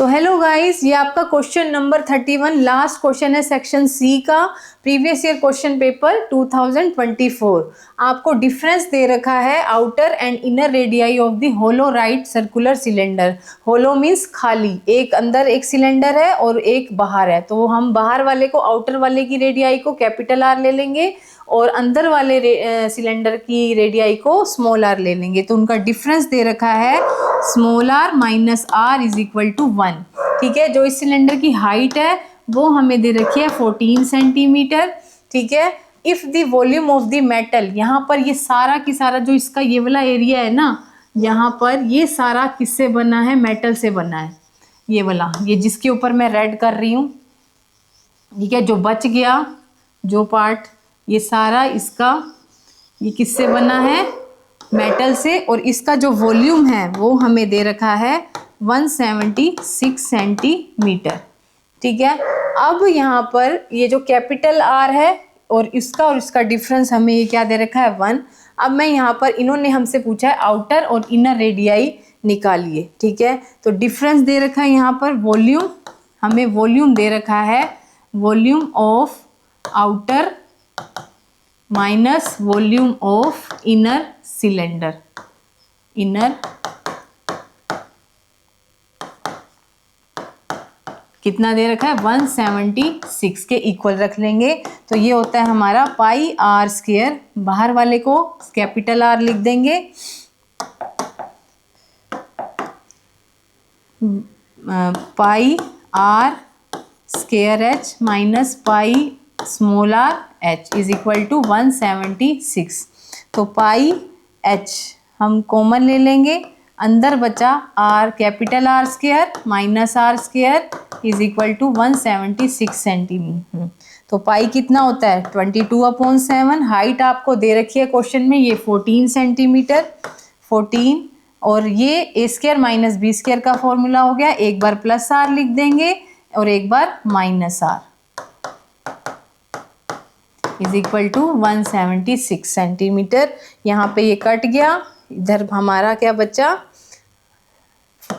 तो hello guys, ये आपका क्वेश्चन नंबर 31 लास्ट क्वेश्चन है सेक्शन सी का, प्रीवियस ईयर क्वेश्चन पेपर 2024। आपको डिफरेंस दे रखा है outer and inner radii of the hollow right circular cylinder. Hollow means खाली, एक अंदर एक सिलेंडर है और एक बाहर है, तो हम बाहर वाले को, आउटर वाले की रेडियाई को कैपिटल आर ले लेंगे और अंदर वाले सिलेंडर की रेडियाई को स्मॉल आर ले लेंगे। तो उनका डिफरेंस दे रखा है small R minus R is equal to 1। ठीक है, जो इस सिलेंडर की हाइट है वो हमें दे रखी है 14 सेंटीमीटर। ठीक है, if the volume of the metal, यहाँ पर ये सारा की सारा जो इसका ये वाला एरिया है ना, यहाँ पर ये सारा किससे बना है? मेटल से बना है। ये वाला, ये जिसके ऊपर मैं रेड कर रही हूँ, ठीक है, जो बच गया जो पार्ट, ये सारा इसका, ये किससे बना है? मेटल से। और इसका जो वॉल्यूम है वो हमें दे रखा है 176 सेंटीमीटर। ठीक है, अब यहाँ पर ये जो कैपिटल आर है और इसका डिफरेंस हमें ये क्या दे रखा है? 1। अब मैं यहाँ पर, इन्होंने हमसे पूछा है आउटर और इनर रेडियाई निकालिए। ठीक है, तो डिफरेंस दे रखा है यहाँ पर वॉल्यूम, हमें वॉल्यूम दे रखा है volume of outer minus volume of inner cylinder. Inner कितना दे रखा है? 176 के इक्वल रख लेंगे। तो ये होता है हमारा पाई आर स्क्वायर, बाहर वाले को कैपिटल आर लिख देंगे, pi R square H minus pi small R H is equal to 176। तो पाई एच हम कॉमन ले लेंगे, अंदर बचा R, capital R square minus R square is equal to 176 centimetre. तो पाई कितना होता है? 22/7। हाइट आपको दे रखी है क्वेश्चन में, ये 14 सेंटीमीटर, 14। और ये ए स्क्वायर माइनस बी स्क्वायर का फॉर्मूला हो गया, एक बार प्लस आर लिख देंगे और एक बार minus R is equal to 176 centimetre. यहाँ पे ये कट गया, इधर हमारा क्या बचा?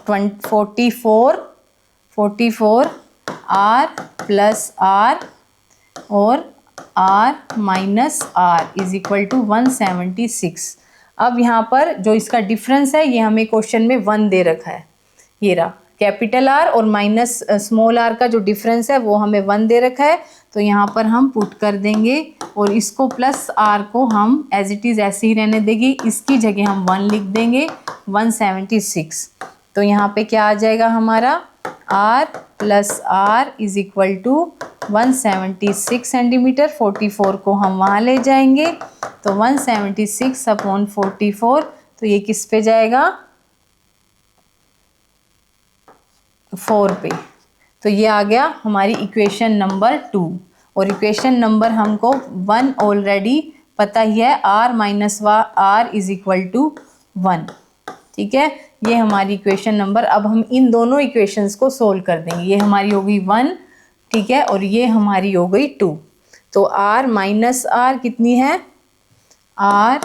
44 आर प्लस आर और R minus R is equal to 176। अब यहाँ पर जो इसका डिफरेंस है ये हमें क्वेश्चन में 1 दे रखा है, ये रहा कैपिटल आर और माइनस स्मॉल आर का जो डिफरेंस है वो हमें 1 दे रखा है। तो यहाँ पर हम पुट कर देंगे और इसको प्लस आर को हम एज इट इज़ ऐसे ही रहने देंगे, इसकी जगह हम 1 लिख देंगे, 176। तो यहाँ पे क्या आ जाएगा हमारा? R plus R is equal to 176 centimetre. 44 को हम वहाँ ले जाएंगे, तो 176/44, तो ये किस पे जाएगा? 4 पे। तो ये आ गया हमारी इक्वेशन नंबर 2। और इक्वेशन नंबर हमको 1 ऑलरेडी पता ही है, R minus R is equal to 1। ठीक है, ये हमारी इक्वेशन नंबर। अब हम इन दोनों इक्वेशंस को सोल्व कर देंगे। ये हमारी हो गई 1, ठीक है, और ये हमारी हो गई 2। तो आर माइनस आर कितनी है? R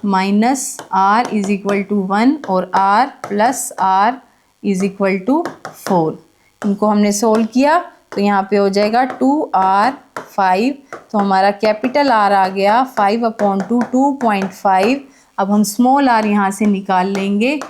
minus R is equal to 1 और R plus R is equal to 4। इनको हमने सोल्व किया तो यहाँ पे हो जाएगा 2r5। तो हमारा कैपिटल आर आ गया 5/2, 2.5। अब हम स्मॉल आर यहाँ से निकाल लेंगे,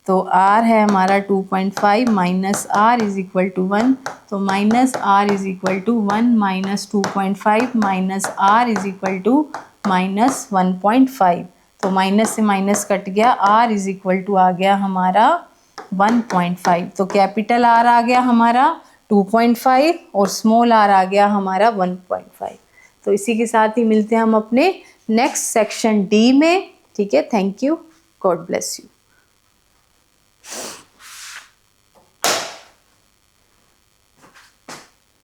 तो आर है हमारा 2.5 minus R is equal to 1। तो minus R is equal to 1 minus 2.5 minus R is equal to minus 1.5। तो माइनस से माइनस कट गया, आर इज इक्वल टू आ गया हमारा 1.5। तो कैपिटल आर आ गया हमारा 2.5 और स्मॉल आर आ गया हमारा 1.5। तो इसी के साथ ही मिलते हैं हम अपने नेक्स्ट सेक्शन डी में। ठीक है, thank you, God bless you.